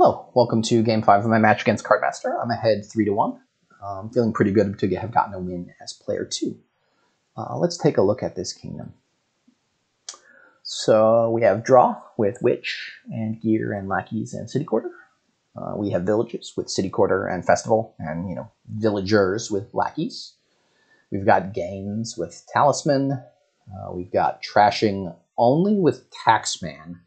Hello, welcome to Game 5 of my match against Cardmaster. I'm ahead 3-1. Feeling pretty good to have gotten a win as player 2. Let's take a look at this kingdom. So we have draw with Witch and Gear and Lackeys and City Quarter. We have villages with City Quarter and Festival and, villagers with Lackeys. We've got gains with Talisman. We've got trashing only with Taxman.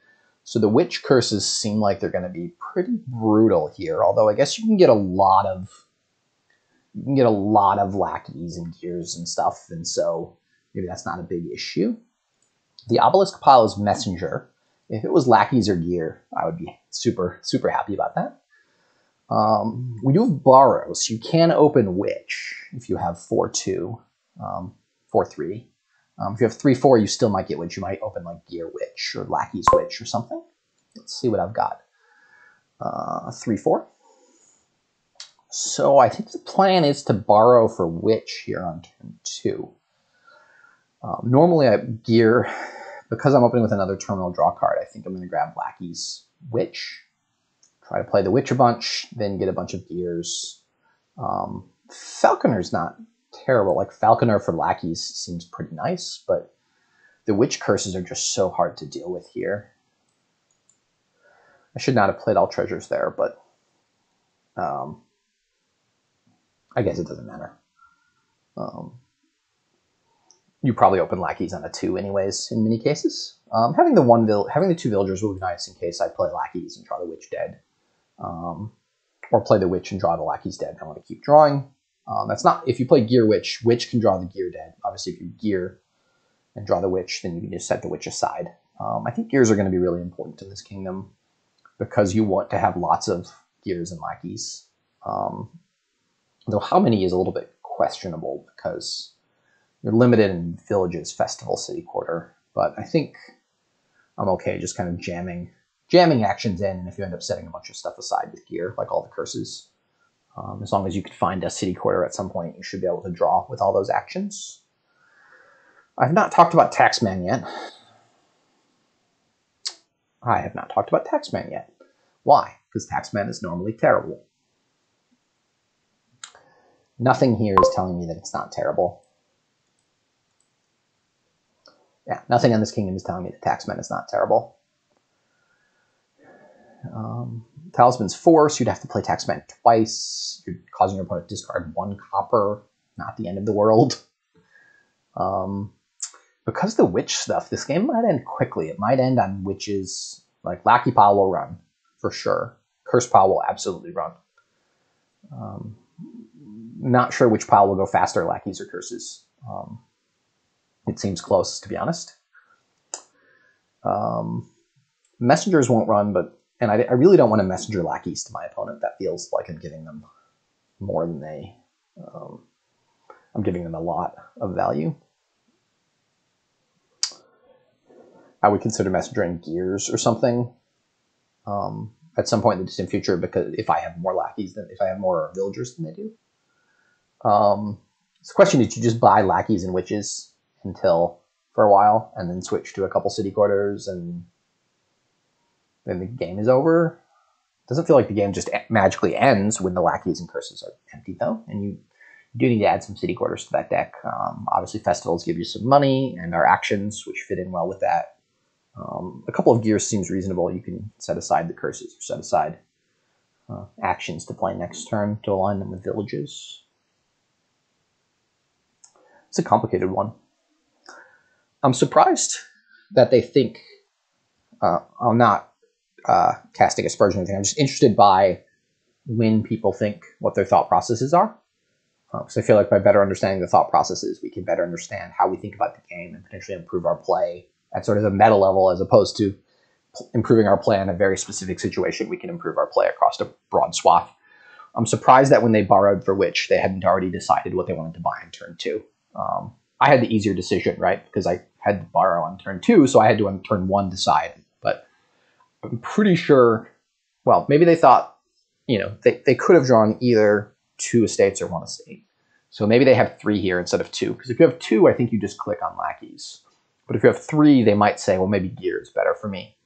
So the Witch curses seem like they're going to be pretty brutal here, although I guess you can get a lot of lackeys and gears and stuff, and so maybe that's not a big issue. The obelisk pile is messenger. If it was lackeys or gear, I would be super happy about that. We do have borrow, so you can open Witch if you have 4-2, 4-3. If you have 3-4, you still might get Witch. You might open like Gear Witch or Lackey's Witch or something. Let's see what I've got. 3-4. So I think the plan is to borrow for Witch here on turn 2. Normally I gear, because I'm opening with another terminal draw card, I think I'm going to grab Lackey's Witch, try to play the Witch a bunch, then get a bunch of gears. Falconer's not terrible. Like Falconer for Lackeys seems pretty nice, but the Witch curses are just so hard to deal with here. I should not have played all treasures there, but I guess it doesn't matter. You probably open Lackeys on a 2 anyways in many cases. Having the 2 villagers will be nice in case I play Lackeys and draw the Witch dead. Or play the Witch and draw the Lackeys dead. I want to keep drawing. That's not, if you play Gear Witch, Witch can draw the Gear dead. Obviously, if you gear and draw the Witch, then you can just set the Witch aside. I think gears are going to be really important in this kingdom because you want to have lots of gears and lackeys. Though how many is a little bit questionable because you're limited in villages, festival, city quarter. But I think I'm okay just kind of jamming actions in, and if you end up setting a bunch of stuff aside with gear, like all the curses, as long as you could find a city quarter at some point, you should be able to draw with all those actions. I've not talked about Taxman yet. I have not talked about Taxman yet. Why? Because Taxman is normally terrible. Nothing here is telling me that it's not terrible. Yeah, nothing in this kingdom is telling me that Taxman is not terrible. Talisman's force, you'd have to play Taxman twice. You're causing your opponent to discard 1 copper. Not the end of the world. Because the Witch stuff, this game might end quickly. It might end on Witches. Like, Lackey Pile will run, for sure. Curse Pile will absolutely run. Not sure which pile will go faster, Lackeys or Curses. It seems close, to be honest. Messengers won't run, and I really don't want to messenger Lackeys to my opponent. That feels like I'm giving them more than they... I'm giving them a lot of value. I would consider messengering Gears or something at some point in the distant future, because if I have more Lackeys if I have more villagers than they do. So the question is, you just buy Lackeys and Witches for a while, and then switch to a couple city quarters, and then the game is over. Doesn't feel like the game just magically ends when the Lackeys and Curses are empty, though, and you do need to add some city quarters to that deck. Obviously, festivals give you some money, and our actions, which fit in well with that. A couple of gears seems reasonable. You can set aside the curses, or set aside actions to play next turn to align them with villages. It's a complicated one. I'm surprised that they think... I'm not casting aspersion or anything. I'm just interested by when people think what their thought processes are. So I feel like by better understanding the thought processes, we can better understand how we think about the game and potentially improve our play at sort of a meta level, as opposed to improving our play in a very specific situation. We can improve our play across a broad swath. I'm surprised that when they borrowed for Witch, they hadn't already decided what they wanted to buy in turn 2. I had the easier decision, right? Because I had to borrow on turn 2, so I had to on turn 1 decide. But I'm pretty sure, well, maybe they thought, they could have drawn either 2 estates or 1 estate. So maybe they have 3 here instead of 2. Because if you have 2, I think you just click on Lackeys. But if you have 3, they might say, well, maybe Gear is better for me.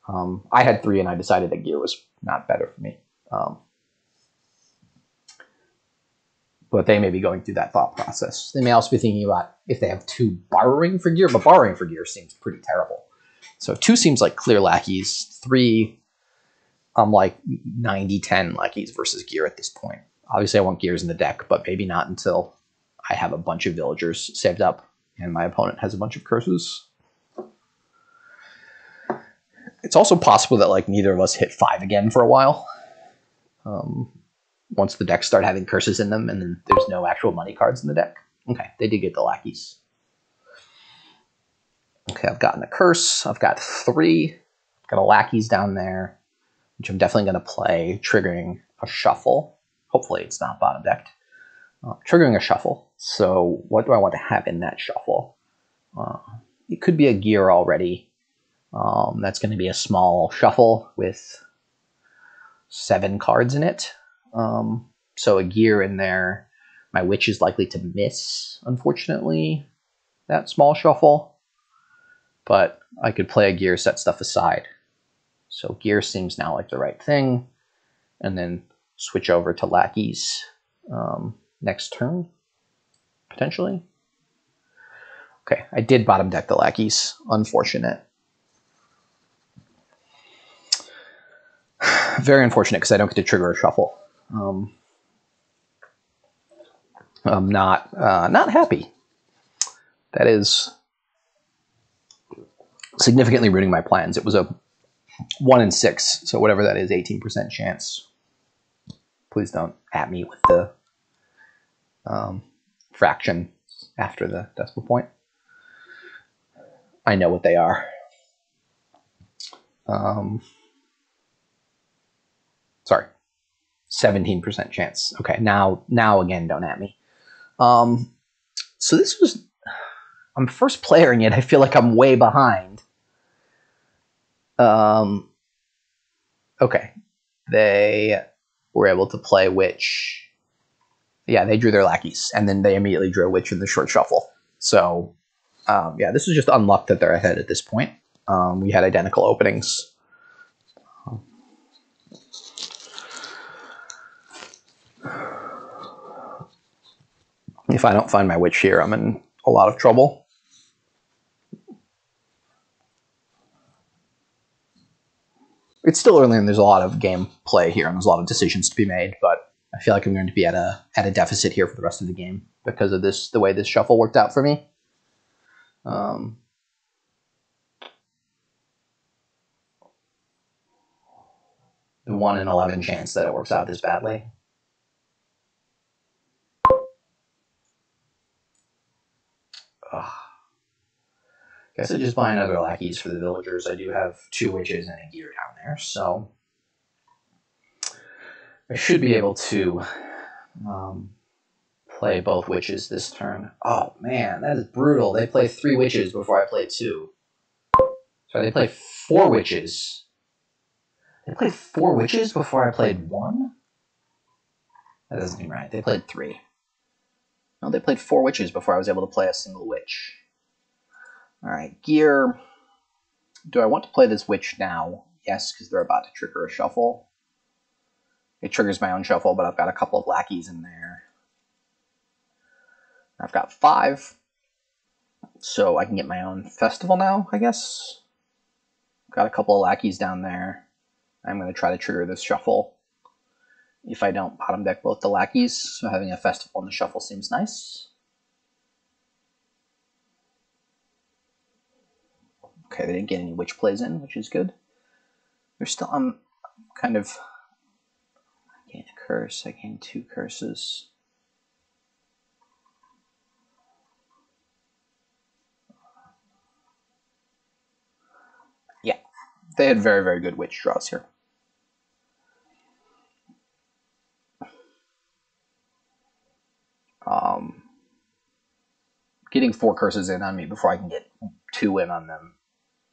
I had 3 and I decided that gear was not better for me. But they may be going through that thought process. They may also be thinking about if they have 2 borrowing for gear, but borrowing for gear seems pretty terrible. So 2 seems like clear lackeys. 3, I'm like 90-10 lackeys versus gear at this point. Obviously, I want gears in the deck, but maybe not until I have a bunch of villagers saved up and my opponent has a bunch of curses. It's also possible that like neither of us hit 5 again for a while. Once the decks start having curses in them and then there's no actual money cards in the deck. Okay, they did get the lackeys. Okay, I've gotten a curse. I've got 3. I've got a lackeys down there, which I'm definitely going to play, triggering a shuffle. Hopefully it's not bottom decked. Triggering a shuffle. So what do I want to have in that shuffle? It could be a gear already. That's going to be a small shuffle with 7 cards in it. So a gear in there. My witch is likely to miss, unfortunately, that small shuffle. But I could play a gear, set stuff aside. So gear seems now like the right thing. And then switch over to lackeys next turn, potentially. Okay, I did bottom deck the lackeys. Unfortunate. Very unfortunate because I don't get to trigger a shuffle. I'm not happy. That is significantly ruining my plans. It was a 1 in 6, so whatever that is, 18% chance. Please don't at me with the fraction after the decimal point. I know what they are. Sorry, 17% chance. Okay, now again, don't at me. So this was, I'm first player and yet I feel like I'm way behind. Okay, they were able to play witch. Yeah, they drew their lackeys and then they immediately drew a witch in the short shuffle. So yeah, this is just unluck that they're ahead at this point. We had identical openings. If I don't find my witch here, I'm in a lot of trouble. It's still early and there's a lot of game play here and there's a lot of decisions to be made, but I feel like I'm going to be at a deficit here for the rest of the game because of this, the way this shuffle worked out for me. The 1 in 11 chance that it works out this badly. Ugh. Guess I just buy another lackeys for the villagers. I do have 2 witches and a gear down there, so I should be able to play both witches this turn. Oh man, that is brutal. They play 3 witches before I play 2. So they play 4 witches. They played 4 witches before I played 1? That doesn't seem right. They played 3. No, they played 4 witches before I was able to play a single witch. Alright, gear. Do I want to play this witch now? Yes, because they're about to trigger a shuffle. It triggers my own shuffle, but I've got a couple of lackeys in there. I've got 5. So I can get my own festival now, I guess. Got a couple of lackeys down there. I'm going to try to trigger this shuffle. If I don't bottom deck both the lackeys, so having a festival in the shuffle seems nice. Okay, they didn't get any witch plays in, which is good. There's still, I'm kind of, I gained a curse, I gained 2 curses. Yeah, they had very, very good witch draws here. Getting 4 curses in on me before I can get 2 in on them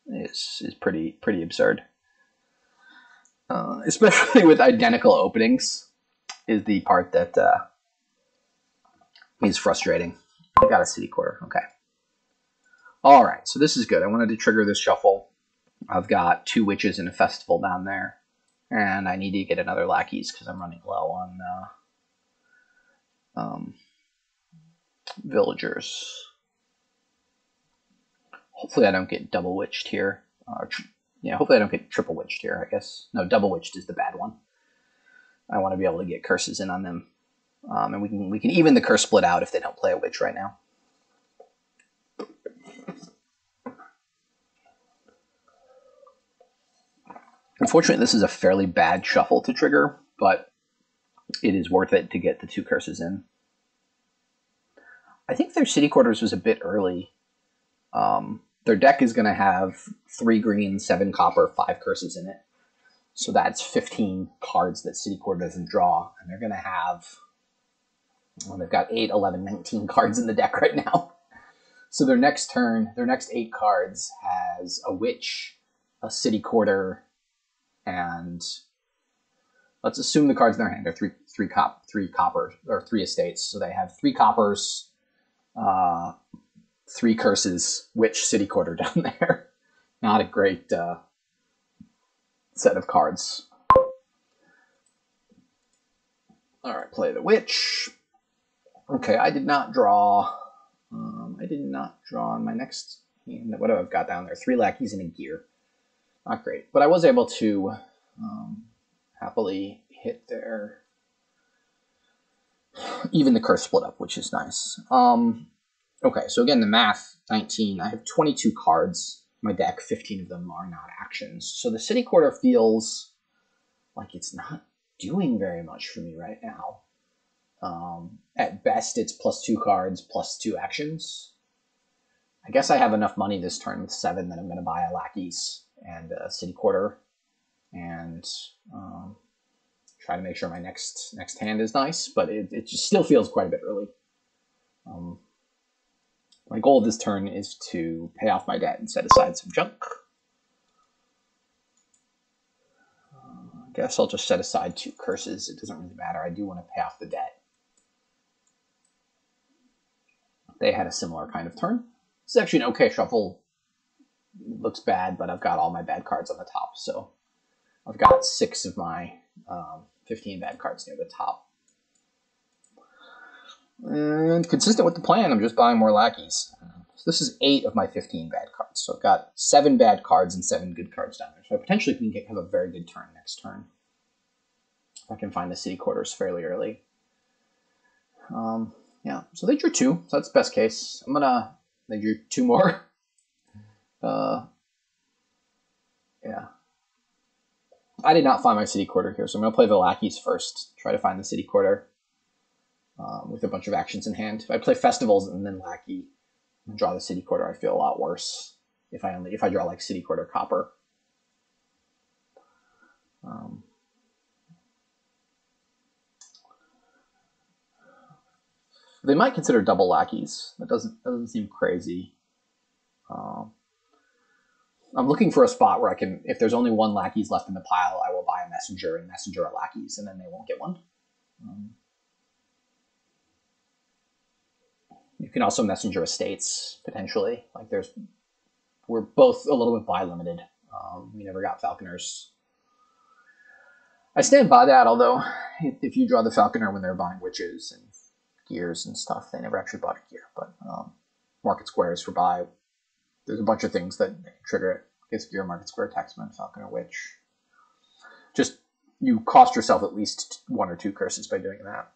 is pretty absurd. Especially with identical openings is the part that is frustrating. I got a city quarter. Okay. All right, so this is good. I wanted to trigger this shuffle. I've got 2 witches and a festival down there, and I need to get another lackeys because I'm running low on villagers. Hopefully I don't get double witched here. Yeah, hopefully I don't get triple witched here, I guess. No, double witched is the bad one. I want to be able to get curses in on them. And we can even the curse split out if they don't play a witch right now. Unfortunately, this is a fairly bad shuffle to trigger, but it is worth it to get the 2 curses in. I think their city quarters was a bit early. Their deck is going to have 3 green, 7 copper, 5 curses in it. So that's 15 cards that city quarter doesn't draw. And they're going to have, well, they've got 8, 11, 19 cards in the deck right now. So their next turn, their next 8 cards has a witch, a city quarter, and let's assume the cards in their hand are three copper or 3 estates. So they have 3 coppers, 3 curses, witch, city quarter down there. Not a great set of cards. All right, play the witch. Okay, I did not draw. I did not draw on my next hand. What do I've got down there? 3 lackeys and a gear. Not great, but I was able to happily hit there. Even the curse split up, which is nice. Okay, so again, the math, 19. I have 22 cards. My deck, 15 of them are not actions. So the city quarter feels like it's not doing very much for me right now. At best, it's +2 cards, +2 actions. I guess I have enough money this turn with 7 that I'm going to buy a lackeys and a city quarter and try to make sure my next hand is nice, but it just still feels quite a bit early. My goal of this turn is to pay off my debt and set aside some junk. I guess I'll just set aside 2 curses. It doesn't really matter. I do want to pay off the debt. They had a similar kind of turn. It's actually an okay shuffle. It looks bad, but I've got all my bad cards on the top. So I've got 6 of my 15 bad cards near the top. And consistent with the plan, I'm just buying more lackeys. So this is 8 of my 15 bad cards. So I've got 7 bad cards and 7 good cards down there. So I potentially can have a very good turn next turn. If I can find the city quarters fairly early. Yeah, so they drew 2. So that's best case. They drew 2 more. Yeah. I did not find my city quarter here, so I'm going to play the lackeys first. Try to find the city quarter. With a bunch of actions in hand. If I play festivals and then lackey and draw the city quarter, I feel a lot worse. If I draw like city quarter copper. They might consider double lackeys. That doesn't seem crazy. I'm looking for a spot where I can, if there's only 1 lackeys left in the pile, I will buy a messenger and messenger a lackeys, and then they won't get one. You can also messenger estates, potentially. Like we're both a little bit buy limited. We never got falconers. I stand by that, although if you draw the falconer when they're buying witches and gears and stuff, they never actually bought a gear. But market squares for buy. There's a bunch of things that can trigger it. Gets gear, market square, taxman, falconer, witch. Just, you cost yourself at least 1 or 2 curses by doing that.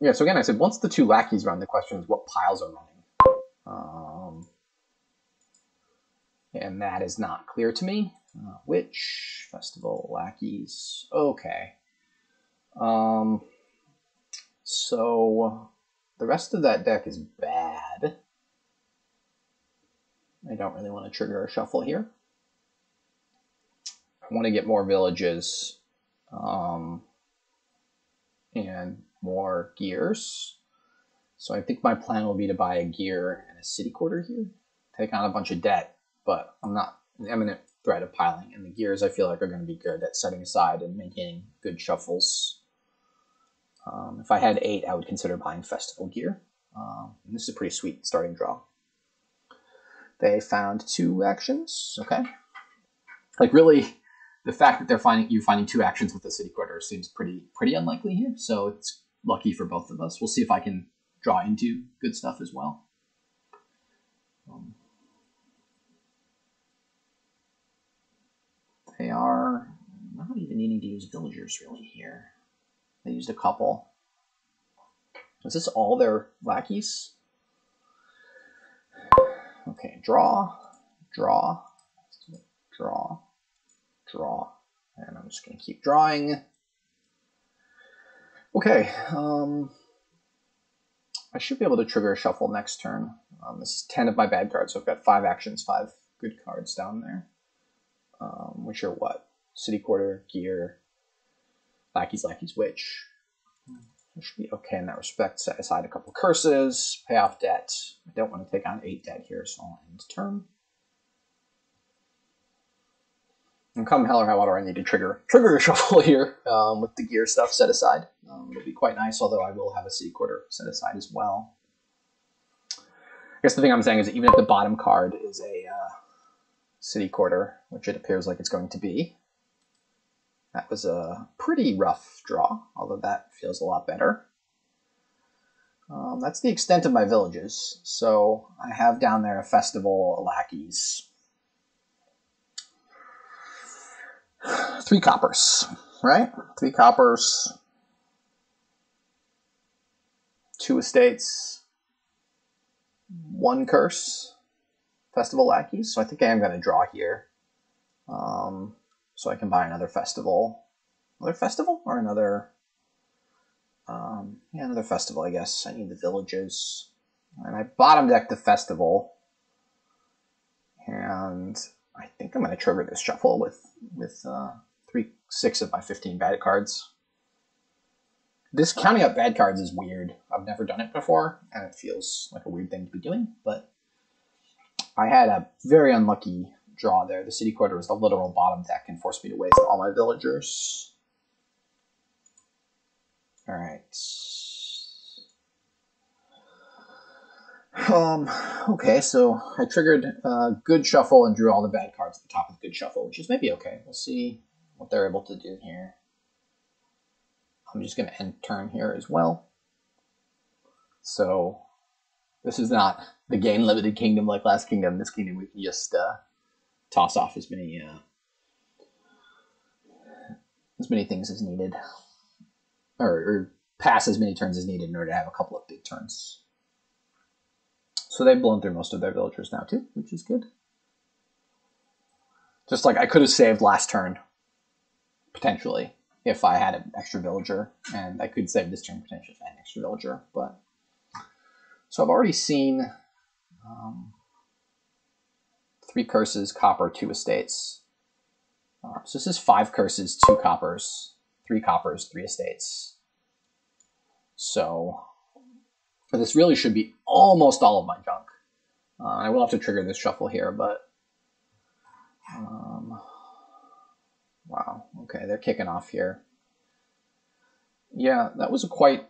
Yeah, so again, I said once the 2 lackeys run, the question is what piles are running. And that is not clear to me. Witch, festival, lackeys. Okay. So the rest of that deck is bad. I don't really want to trigger a shuffle here. I want to get more villages and more gears. So I think my plan will be to buy a gear and a city quarter here. Take on a bunch of debt, but I'm not an imminent threat of piling. And the gears I feel like are going to be good at setting aside and maintaining good shuffles. If I had 8, I would consider buying festival gear. And this is a pretty sweet starting draw. They found 2 actions. Okay. Like really, the fact that they're finding 2 actions with the city quarter seems pretty unlikely here. So it's lucky for both of us. We'll see if I can draw into good stuff as well. They are not even needing to use villagers really here. They used a couple. Is this all their lackeys? Okay, draw, draw, draw, draw. And I'm just going to keep drawing. Okay, I should be able to trigger a shuffle next turn. This is 10 of my bad cards, so I've got 5 actions, 5 good cards down there. Which are what? City Quarter, Gear, Lackeys, Witch. I should be okay in that respect. Set aside a couple curses, pay off debt. I don't want to take on 8 debt here, so I'll end turn. And come hell or high water, I need to trigger a shuffle here with the gear stuff set aside. It'll be quite nice, although I will have a city quarter set aside as well. I guess the thing I'm saying is that even if the bottom card is a city quarter, which it appears like it's going to be, that was a pretty rough draw, although that feels a lot better. That's the extent of my villages. So I have down there a festival, lackeys. 3 coppers, right? 3 coppers, 2 estates, 1 curse, festival lackeys. So I think I am going to draw here. So I can buy another festival. Another festival or another? Yeah, another festival, I guess. I need the villages. And I bottom deck the festival. And I think I'm going to trigger this shuffle with 6 of my 15 bad cards. This counting up bad cards is weird. I've never done it before, and it feels like a weird thing to be doing. But I had a very unlucky draw there. The city quarter was the literal bottom deck and forced me to waste all my villagers. All right. Okay, so I triggered good shuffle and drew all the bad cards at the top of the good shuffle, which is maybe okay. We'll see what they're able to do here. I'm just going to end turn here as well. So this is not the game limited kingdom like last kingdom. This kingdom we can just toss off as many things as needed, or pass as many turns as needed in order to have a couple of big turns. So they've blown through most of their villagers now too, which is good. Just like I could have saved last turn, potentially, if I had an extra villager, and I could save this turn potentially if I had an extra villager. But so I've already seen 3 curses, copper, 2 estates. So this is 5 curses, 2 coppers, 3 coppers, 3 estates. So this really should be almost all of my junk. I will have to trigger this shuffle here, but wow, okay, they're kicking off here. Yeah, that was I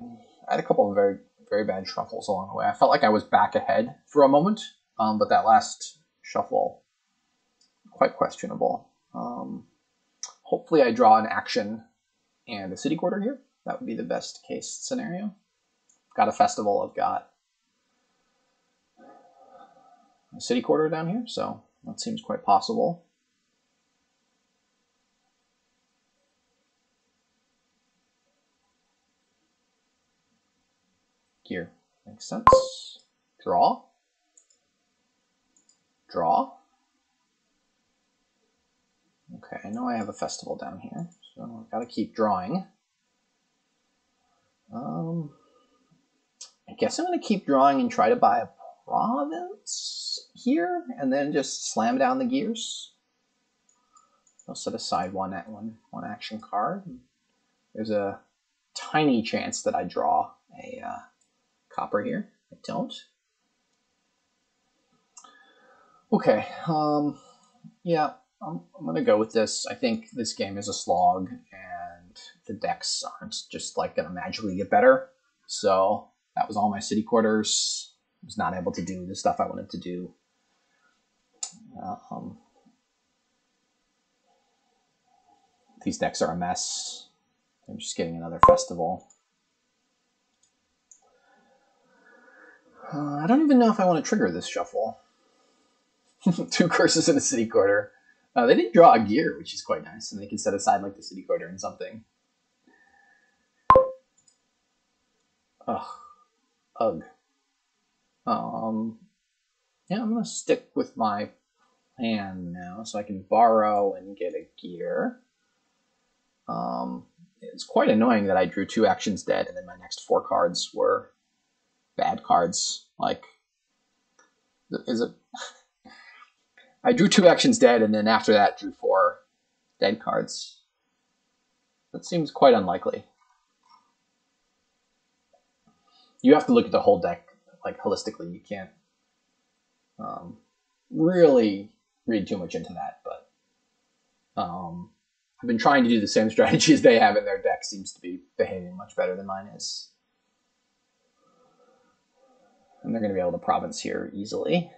had a couple of very, very bad shuffles along the way. I felt like I was back ahead for a moment, but that last shuffle, quite questionable. Hopefully I draw an action and a city quarter here. That would be the best case scenario. I've got a festival, I've got a city quarter down here, so that seems quite possible. Gear, makes sense. Draw. Draw. Okay, I know I have a festival down here, so I've got to keep drawing. I guess I'm going to keep drawing and try to buy a province here, and then just slam down the gears. I'll set aside one action card. There's a tiny chance that I draw a copper here. I don't. Okay, yeah, I'm going to go with this. I think this game is a slog, and the decks aren't just like going to magically get better. So That was all my city quarters. I was not able to do the stuff I wanted to do. These decks are a mess. I'm just getting another festival. I don't even know if I want to trigger this shuffle. 2 curses in a city quarter. They did draw a gear, which is quite nice, and they can set aside like the city quarter and something. Ugh. Ugh. Yeah, I'm gonna stick with my plan now, so I can borrow and get a gear. It's quite annoying that I drew 2 actions dead, and then my next 4 cards were bad cards. Like, is it? I drew 2 actions dead, and then after that drew 4 dead cards. That seems quite unlikely. You have to look at the whole deck like holistically. You can't really read too much into that. But I've been trying to do the same strategies they have in their deck. Seems to be behaving much better than mine is. And they're going to be able to province here easily.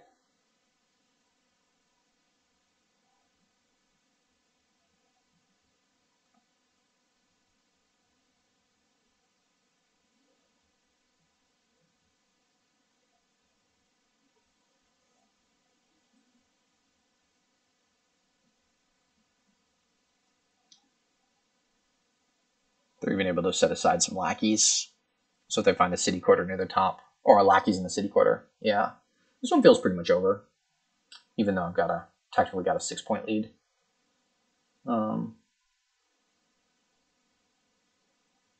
They're even able to set aside some lackeys. So if they find a city quarter near the top, or a lackeys in the city quarter. Yeah. This one feels pretty much over. Even though I've technically got a 6-point lead.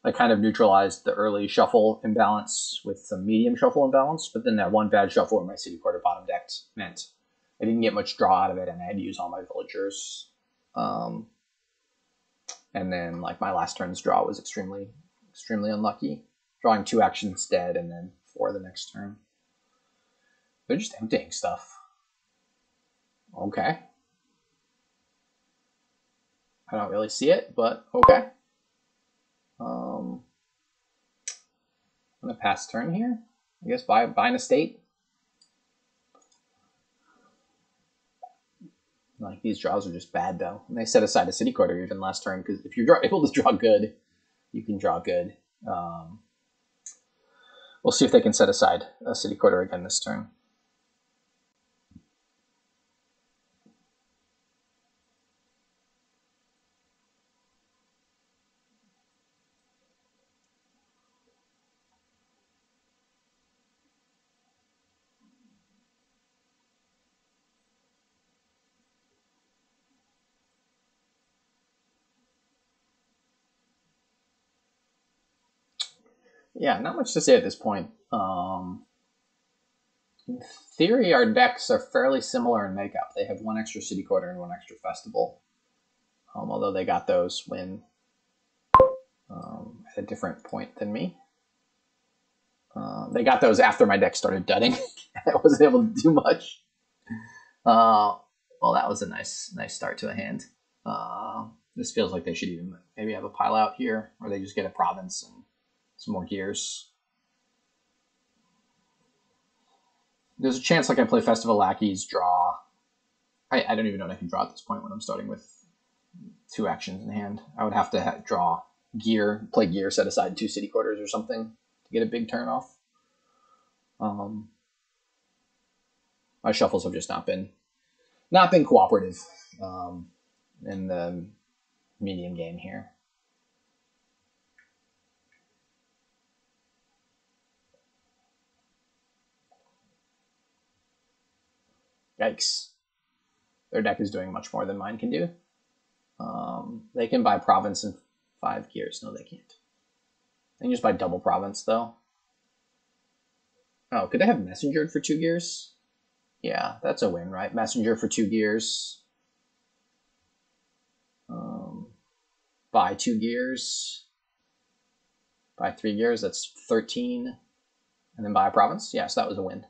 I kind of neutralized the early shuffle imbalance with some medium shuffle imbalance, but then that one bad shuffle where my city quarter bottom decked meant I didn't get much draw out of it, and I had to use all my villagers. And then like my last turn's draw was extremely unlucky. Drawing 2 actions dead and then 4 the next turn. They're just emptying stuff. Okay. I don't really see it, but okay. I'm gonna pass turn here. I guess buy an estate. Like, these draws are just bad though. And they set aside a city quarter even last turn, because if you're able to draw good, you can draw good. We'll see if they can set aside a city quarter again this turn. Yeah, not much to say at this point. In theory, our decks are fairly similar in makeup. They have 1 extra city quarter and 1 extra festival. Although they got those when at a different point than me. They got those after my deck started dudding. I wasn't able to do much. Well, that was a nice start to a hand. This feels like they should even maybe have a pile out here, or they just get a province and some more gears. There's a chance like I play Festival Lackeys, draw. I don't even know what I can draw at this point when I'm starting with 2 actions in hand. I would have to draw gear, play gear, set aside 2 city quarters or something to get a big turn off. My shuffles have just not been cooperative in the medium game here. Yikes. Their deck is doing much more than mine can do. They can buy province and 5 gears. No, they can't. They can just buy double province, though. Oh, could they have messengered for 2 gears? Yeah, that's a win, right? Messenger for 2 gears. Buy 2 gears. Buy 3 gears, that's 13. And then buy a province? Yes, that was a win.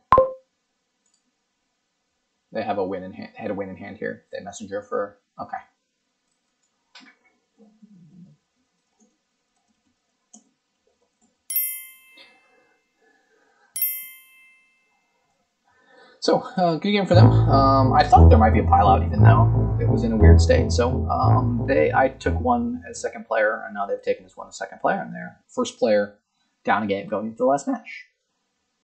They have a win in hand, had a win in hand here. They messenger for, okay. So, good game for them. I thought there might be a pile out, even though it was in a weird state. So, I took one as second player, and now they've taken this one as second player, and they're first player down a game going into the last match.